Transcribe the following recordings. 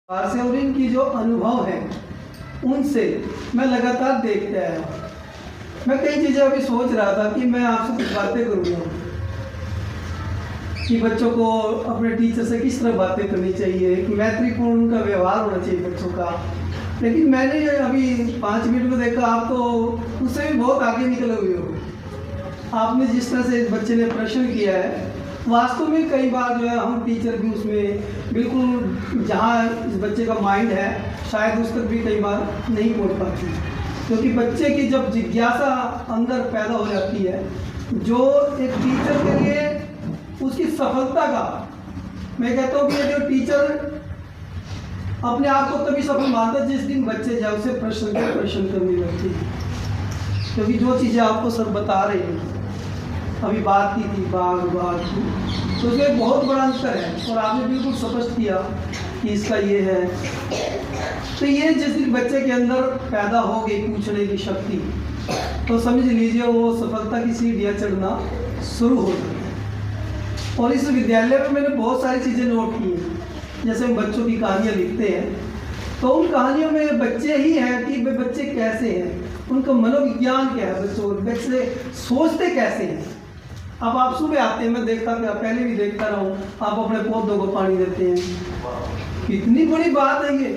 से और इनकी जो अनुभव है उनसे मैं लगातार देखते आया हूँ। मैं कई चीज़ें अभी सोच रहा था कि मैं आपसे कुछ बातें करूँगा कि बच्चों को अपने टीचर से किस तरह बातें करनी चाहिए, कि मैत्रीपूर्ण उनका व्यवहार होना चाहिए बच्चों का। लेकिन मैंने अभी 5 मिनट में देखा, आप तो उससे भी बहुत आगे निकले हुए हो। आपने जिस तरह से इस बच्चे ने प्रश्न किया है, वास्तव में कई बार जो है हम टीचर भी उसमें बिल्कुल जहाँ इस बच्चे का माइंड है शायद उस तक भी कई बार नहीं पहुँच पाती, क्योंकि बच्चे की जब जिज्ञासा अंदर पैदा हो जाती है, जो एक टीचर के लिए उसकी सफलता का, मैं कहता हूँ कि जो टीचर अपने आप को तभी सफल मानता है जिस दिन बच्चे जब से प्रश्न करने लगते हैं। क्योंकि जो चीज़ें आपको सर बता रहे हैं, अभी बात की थी बाघ की, तो उसमें बहुत बड़ा अंतर है और आपने बिल्कुल स्पष्ट किया कि इसका ये है। तो ये जिस दिन बच्चे के अंदर पैदा हो गई पूछने की शक्ति, तो समझ लीजिए वो सफलता की सीढ़ियाँ चढ़ना शुरू हो जाता है। और इस विद्यालय में मैंने बहुत सारी चीज़ें नोट की हैं। जैसे हम बच्चों की कहानियाँ लिखते हैं, तो उन कहानियों में बच्चे ही हैं कि वे बच्चे कैसे हैं, उनका मनोविज्ञान क्या है, बच्चे सोचते कैसे हैं। अब आप सुबह आते हैं, मैं देखता था, पहले भी देखता रहा हूँ, आप अपने पौधों को पानी देते हैं, कितनी बड़ी बात है ये।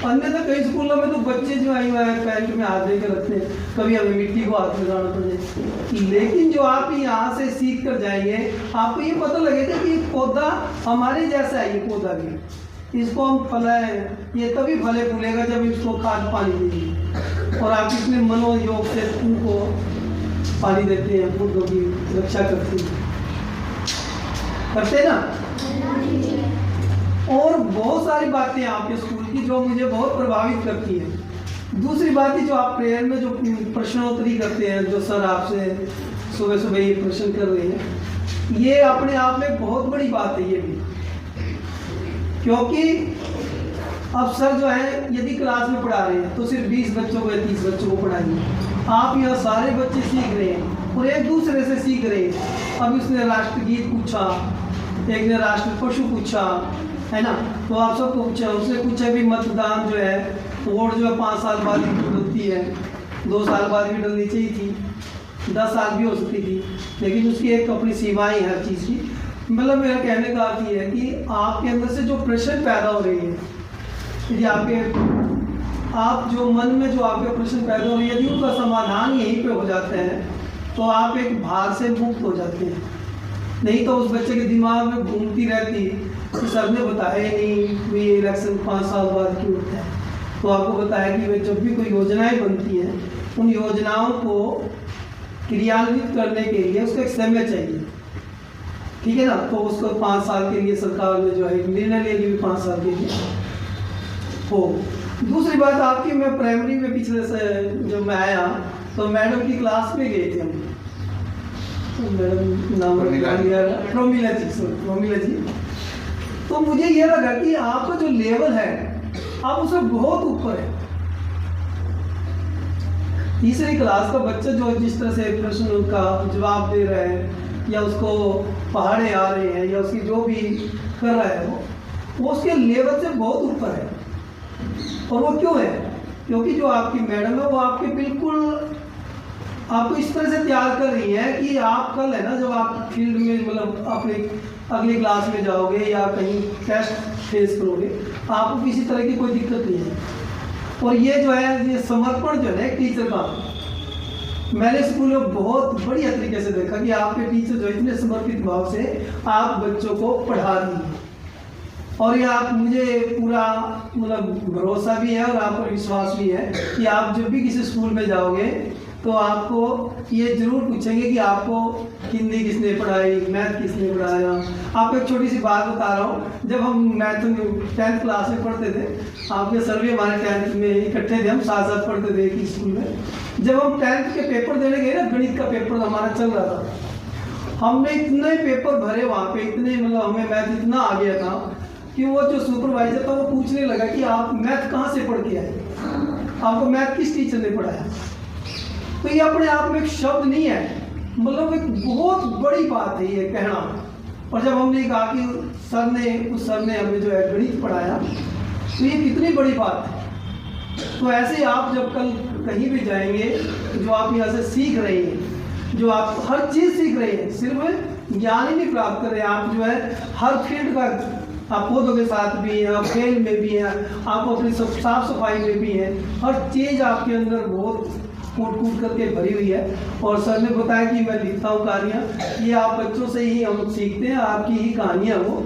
अन्यथा कई स्कूलों में तो बच्चे जो आए हुए हैं पैंट में हाथ दे के रखते हैं, कभी हमें मिट्टी को हाथ लगाना पड़े। लेकिन जो आप यहाँ से सीख कर जाएंगे, आपको ये पता लगेगा कि पौधा हमारे जैसा है। ये पौधा भी, इसको हम फलाएं, ये तभी फले फूलेगा जब इसको खाद पानी देंगे। और आप कितने मनोयोग से उनको पानी देते हैं, पौधों की रक्षा करते ना। और बहुत सारी बातें आपके स्कूल की जो मुझे बहुत प्रभावित करती हैं। दूसरी बात है जो आप प्रेयर में जो प्रश्नोत्तरी करते हैं, जो सर आपसे सुबह सुबह ये प्रश्न कर रहे हैं, ये अपने आप में बहुत बड़ी बात है ये भी। क्योंकि अब सर जो है यदि क्लास में पढ़ा रहे हैं तो सिर्फ 20 बच्चों को या 30 बच्चों को पढ़ाएंगे। आप यहाँ सारे बच्चे सीख रहे हैं और एक दूसरे से सीख रहे हैं। अब उसने राष्ट्रगीत पूछा, एक ने राष्ट्र पशु पूछा, है ना, तो आप सबको पूछा। उसने पूछा भी मतदान जो है, वोट जो है 5 साल बाद भी डलती है, 2 साल बाद भी डलनी चाहिए थी, 10 साल भी हो सकती थी, लेकिन उसकी एक अपनी सीमाएँ हर चीज़ की। मतलब मेरा कहने का अर्थ ये है कि आपके अंदर से जो प्रश्न पैदा हो रही है, यदि आप जो मन में जो आपके प्रश्न पैदा हो रही है, यदि उनका समाधान यहीं पे हो जाता है, तो आप एक भार से मुक्त हो जाते हैं। नहीं तो उस बच्चे के दिमाग में घूमती रहती कि सर ने बताया नहीं ये इलेक्शन 5 साल बाद क्यों होता है। तो आपको बताया कि वे जब भी कोई योजनाएं बनती हैं, उन योजनाओं को क्रियान्वित करने के लिए उसका एक समय चाहिए, ठीक है ना। तो उसको 5 साल के लिए सरकार ने जो है निर्णय ले लिया 5 साल के लिए हो। दूसरी बात आपकी, मैं प्राइमरी में पिछले से जब मैं आया तो मैडम की क्लास में गए थे हम, तो मैडम नाम प्रोमिला जी। तो मुझे ये लगा कि आपका जो लेवल है आप उससे बहुत ऊपर है। तीसरी क्लास का बच्चा जो जिस तरह से प्रश्न का जवाब दे रहा है, या उसको पहाड़े आ रहे हैं, या उसकी जो भी कर रहा है वो उसके लेवल से बहुत ऊपर है। और वो क्यों है? क्योंकि जो आपकी मैडम है वो आपके बिल्कुल आपको इस तरह से तैयार कर रही है कि आप कल है ना, जब आप फील्ड में मतलब अपने अगली क्लास में जाओगे या कहीं टेस्ट फेस करोगे, आपको किसी तरह की कोई दिक्कत नहीं है। और ये जो है, ये समर्पण जो है टीचर का, मैंने स्कूल में बहुत बढ़िया तरीके से देखा कि आपके टीचर जो इतने समर्पित भाव से आप बच्चों को पढ़ा रही हैं। और ये आप, मुझे पूरा मतलब भरोसा भी है और आप पर विश्वास भी है कि आप जब भी किसी स्कूल में जाओगे तो आपको ये जरूर पूछेंगे कि आपको हिंदी किसने पढ़ाई, मैथ किसने पढ़ाया। आपको एक छोटी सी बात बता रहा हूँ, जब हम मैथ में 10th क्लास में पढ़ते थे, आपके सर्वे हमारे 10th में इकट्ठे थे, हम साथ साथ पढ़ते थे एक स्कूल में। जब हम 10th के पेपर देने गए ना, गणित का पेपर हमारा चल रहा था, हमने इतने पेपर भरे वहाँ पे, इतने मतलब हमें मैथ इतना आ गया था कि वो जो सुपरवाइजर था वो पूछने लगा कि आप मैथ कहाँ से पढ़ के आए, आपको मैथ किस टीचर ने पढ़ाया। तो ये अपने आप में एक शब्द नहीं है, मतलब एक बहुत बड़ी बात है ये कहना। और जब हमने कहा कि उस सर ने हमें जो है गणित पढ़ाया, तो ये कितनी बड़ी बात है। तो ऐसे आप जब कल कहीं भी जाएंगे, जो आप यहाँ से सीख रहे हैं, जो आप हर चीज़ सीख रहे हैं, सिर्फ ज्ञान ही नहीं प्राप्त कर रहे हैं, आप जो है हर फील्ड का, आप पौधों के साथ भी हैं, आप खेल में भी हैं, आप अपनी साफ सफाई में भी हैं, हर चीज़ आपके अंदर बहुत कूट करके भरी हुई है। और सर ने बताया कि मैं लिखता हूँ कहानियाँ, ये आप बच्चों से ही हम सीखते हैं, आपकी ही कहानियाँ वो।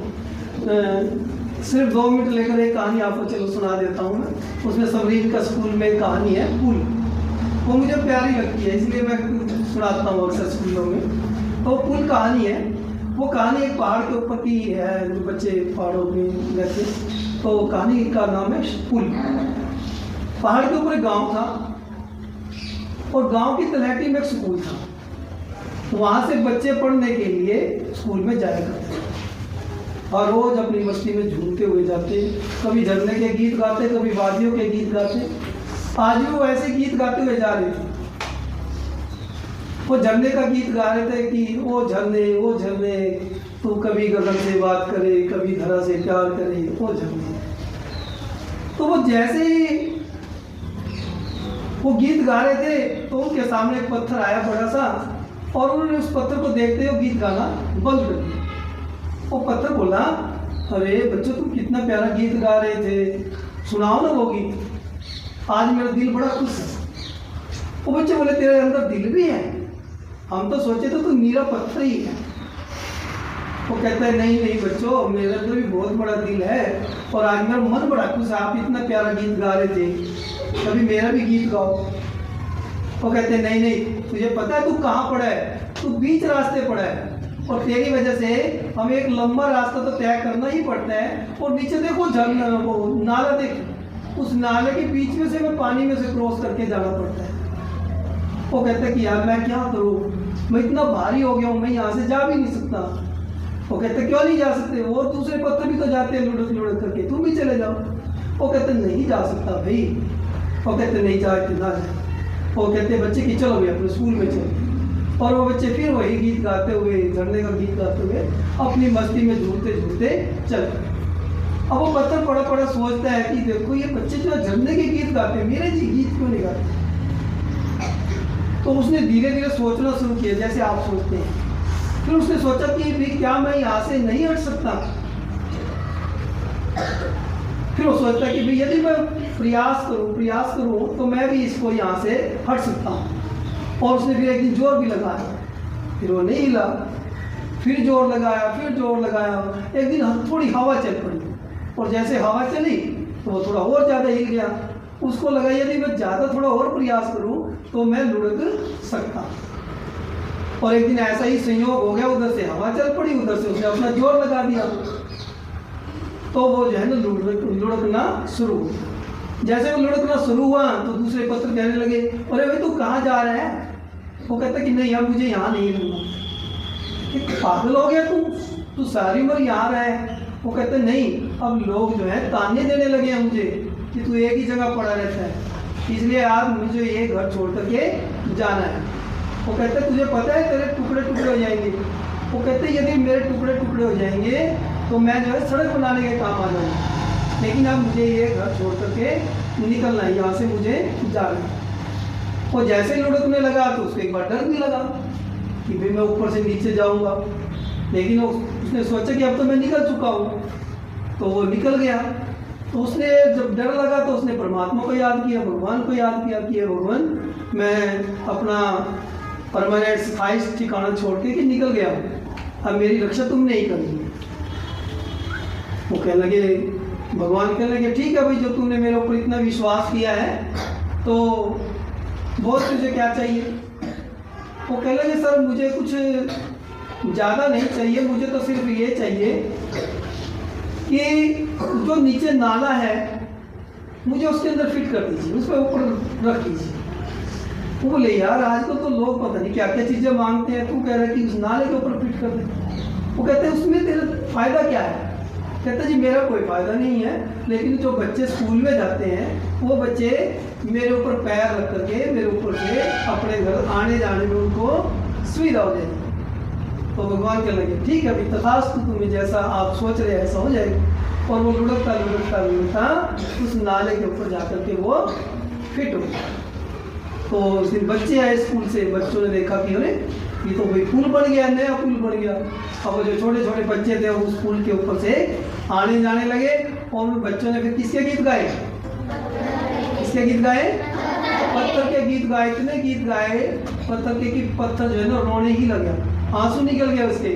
सिर्फ 2 मिनट लेकर एक कहानी आपको चलो सुना देता हूँ मैं। उसमें सबरीन का स्कूल में एक कहानी है पुल, वो मुझे प्यारी लगती है इसलिए मैं सुनाता हूँ अक्सर स्कूलों में। तो पुल कहानी है, वो कहानी एक पहाड़ के ऊपर की है, जो बच्चे पहाड़ों में रहते, तो कहानी का नाम है पुल। पहाड़ के ऊपर एक गाँव था और गांव की तलहटी में एक स्कूल था। वहाँ से बच्चे पढ़ने के लिए स्कूल में जाया करते थे और रोज अपनी मस्ती में झूमते हुए जाते, कभी झरने के गीत गाते, कभी वादियों के गीत गाते। आज भी वो ऐसे गीत गाते हुए जा रहे थे। वो झरने का गीत गा रहे थे कि ओ झरने तू कभी गगन से बात करे, कभी धरा से प्यार करे, ओ झरने। तो वो जैसे ही वो गीत गा रहे थे तो उनके सामने एक पत्थर आया बड़ा सा, और उन्होंने उस पत्थर को देखते हुए गीत गाना बंद कर दिया। वो पत्थर बोला, अरे बच्चों तुम कितना प्यारा गीत गा रहे थे, सुनाओ ना वो गीत, आज मेरा दिल बड़ा खुश है। वो बच्चे बोले, तेरे अंदर दिल भी है, हम तो सोचे तो तू नीरा पत्थर ही है। वो कहता है, नहीं बच्चों, मेरे अंदर भी बहुत बड़ा दिल है और आज मेरा मन बड़ा खुश है, आप इतना प्यारा गीत गा रहे थे, कभी मेरा भी गीत गाओ। वो कहते हैं, नहीं तुझे पता है तू कहाँ पड़ा है, तू बीच रास्ते पड़ा है और तेरी वजह से हमें एक लंबा रास्ता तो तय करना ही पड़ता है। और नीचे देखो झरना, वो नाला देखो, उस नाले के बीच में से मैं पानी में से क्रॉस करके जाना पड़ता है। वो कहते हैं कि यार मैं क्या करूँ, मैं इतना भारी हो गया हूँ, मैं यहाँ से जा भी नहीं सकता। वो कहते क्यों नहीं जा सकते, वो दूसरे पत्थर भी तो जाते हैं लुढ़क करके, तुम भी चले जाओ। वो कहते नहीं जा सकता भाई। वो कहते नहीं जा ना जाए। वो कहते बच्चे कि चलो भैया अपने स्कूल में चलो। और वो बच्चे फिर वही गीत गाते हुए, झरने का गीत गाते हुए अपनी मस्ती में झूलते झूलते चल। अब वो पत्थर पड़ा सोचता है कि देखो ये बच्चे जो झरने के गीत गाते हैं, मेरे जी गीत क्यों नहीं गाते। तो उसने धीरे धीरे सोचना शुरू किया जैसे आप सोचते हैं। फिर उसने सोचा कि भाई क्या मैं यहाँ से नहीं हट सकता। फिर वो सोचता है कि भाई यदि मैं प्रयास करूँ तो मैं भी इसको यहाँ से हट सकता हूँ। और उसने फिर एक दिन जोर भी लगाया, फिर वो नहीं हिला। फिर जोर लगाया। एक दिन थोड़ी हवा चल पड़ी और जैसे हवा चली तो वो थोड़ा और ज़्यादा हिल गया। उसको लगा यदि मैं ज़्यादा थोड़ा और प्रयास करूँ तो मैं लुढ़क सकता। और एक दिन ऐसा ही संयोग हो गया, उधर से हवा चल पड़ी, उधर से उसने अपना जोर लगा दिया, तो वो जो है ना लुढ़कना शुरू हुआ। जैसे वो लुढ़कना शुरू हुआ तो दूसरे पत्थर कहने लगे, अरे भाई तू कहाँ जा रहा है। वो कहता कि नहीं अब मुझे यहाँ नहीं रहना। पागल हो गया तू सारी उम्र यहाँ रहा है। वो कहते नहीं, अब लोग जो है ताने देने लगे हैं मुझे कि तू एक ही जगह पड़ा रहता है, इसलिए आज मुझे ये घर छोड़ करके जाना है। वो कहते तुझे पता है तेरे टुकड़े हो जाएंगे। वो कहते यदि मेरे टुकड़े हो जाएंगे तो मैं जो है सड़क बनाने के काम आ जाऊँगा, लेकिन अब मुझे ये घर छोड़ करके निकलना है, यहाँ से मुझे जाना है। वो जैसे लुढ़कने लगा तो उसको एक बार डर भी लगा कि भाई मैं ऊपर से नीचे जाऊँगा, लेकिन उसने सोचा कि अब तो मैं निकल चुका हूँ, तो वो निकल गया। तो उसने जब डर लगा तो उसने परमात्मा को याद किया, भगवान को याद किया कि भगवान मैं अपना परमानेंट स्थायी ठिकाना छोड़ के निकल गया हूँ, अब मेरी रक्षा तुमने ही करनी है। वो कहने लगे, भगवान कहने लगे ठीक है भाई, जो तुमने मेरे ऊपर इतना विश्वास किया है तो बहुत तुझे क्या चाहिए। वो कहने लगे सर मुझे कुछ ज़्यादा नहीं चाहिए, मुझे तो सिर्फ ये चाहिए कि जो नीचे नाला है मुझे उसके अंदर फिट कर दीजिए, उस पर ऊपर रख दीजिए। वो बोले यार आजकल तो लोग पता नहीं क्या क्या चीज़ें मांगते हैं, तू कह रहा है कि उस नाले के ऊपर फिट कर दे। वो कहते हैं उसमें तेरा फ़ायदा क्या है। कहते जी मेरा कोई फ़ायदा नहीं है, लेकिन जो बच्चे स्कूल में जाते हैं वो बच्चे मेरे ऊपर पैर रख करके मेरे ऊपर से अपने घर आने जाने में उनको सुविधा हो जाएगी। तो भगवान कहने लगे ठीक है अभी तथास्तु, तुम्हें जैसा आप सोच रहे हैं ऐसा हो जाएगा। और वो लुढ़कता उस नाले के ऊपर जाकर के वो फिट हो गया। तो उस दिन बच्चे आए स्कूल से, बच्चों ने देखा कि अरे ये तो कोई पुल बन गया, नया पुल बन गया। अब वो जो छोटे छोटे बच्चे थे उस पुल के ऊपर से आने जाने लगे। और उन बच्चों ने फिर किसके गीत गाए? किसके गीत गाए? पत्थर के गीत गाए। इतने गीत गाए पत्थर के कि पत्थर जो है ना रोने ही लग गया, आंसू निकल गया उसके।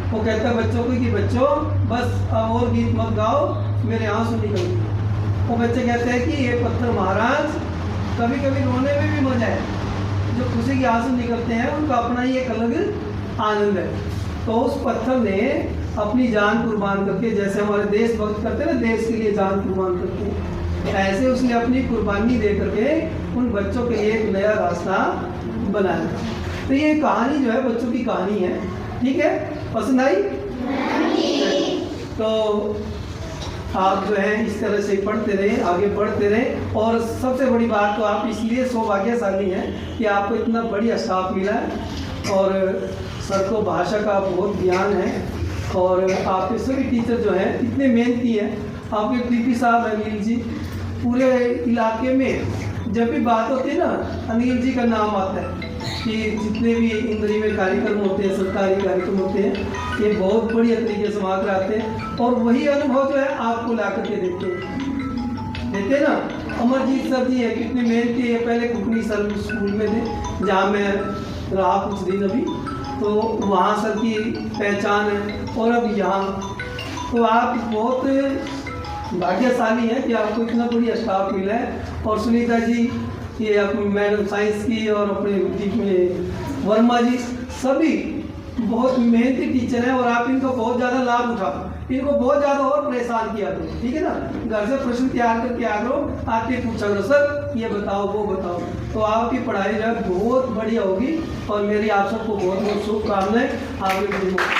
वो कहता है बच्चों को कि बच्चों बस और गीत मत गाओ, मेरे आंसू निकल गए। वो बच्चे कहते हैं कि ये पत्थर महाराज कभी कभी रोने में भी मजा है, जो खुशी के आंसू निकलते हैं उनका अपना ही एक अलग आनंद है। तो उस पत्थर ने अपनी जान कुर्बान करके, जैसे हमारे देशभक्त करते हैं ना, देश के लिए जान कुर्बान करते हैं, ऐसे उसने अपनी कुर्बानी दे करके उन बच्चों के लिए एक नया रास्ता बनाया। तो ये कहानी जो है बच्चों की कहानी है, ठीक है, पसंद आई? तो आप जो है इस तरह से पढ़ते रहे, आगे बढ़ते रहे। और सबसे बड़ी बात तो आप इसलिए सौभाग्यशाली हैं कि आपको इतना बढ़िया स्टाफ मिला है और सर को भाषा का बहुत ज्ञान है। और आपके सभी टीचर जो हैं इतने मेहनती हैं। आपके पीपी साहब अनिल जी, पूरे इलाके में जब भी बात होती है ना अनिल जी का नाम आता है कि जितने भी इंद्री में कार्यक्रम होते हैं, सरकारी कार्यक्रम होते हैं, ये बहुत बढ़िया तरीके से वहाँ कराते हैं। और वही अनुभव जो है आपको ला करके देते ना। अमरजीत सर जी है, कितने मेहनती है। पहले कुकनी सर स्कूल में थे जहाँ मैं रहा कुछ दिन अभी, तो वहाँ सर की पहचान है। और अब यहाँ तो आप बहुत भाग्यशाली हैं कि आपको इतना बढ़िया स्टाफ मिला है। और सुनीता जी, ये अपनी मैडम साइंस की, और अपने जी में वर्मा जी, सभी बहुत मेहनती टीचर हैं। और आप इनका बहुत ज़्यादा लाभ उठा, इनको बहुत ज़्यादा और परेशान किया करो, ठीक है ना। घर से प्रश्न तैयार करके आ करो, आके पूछा करो सर ये बताओ वो बताओ, तो आपकी पढ़ाई जो है बहुत बढ़िया होगी। और मेरी आप सबको बहुत बहुत शुभकामनाएं आगे बढ़ने।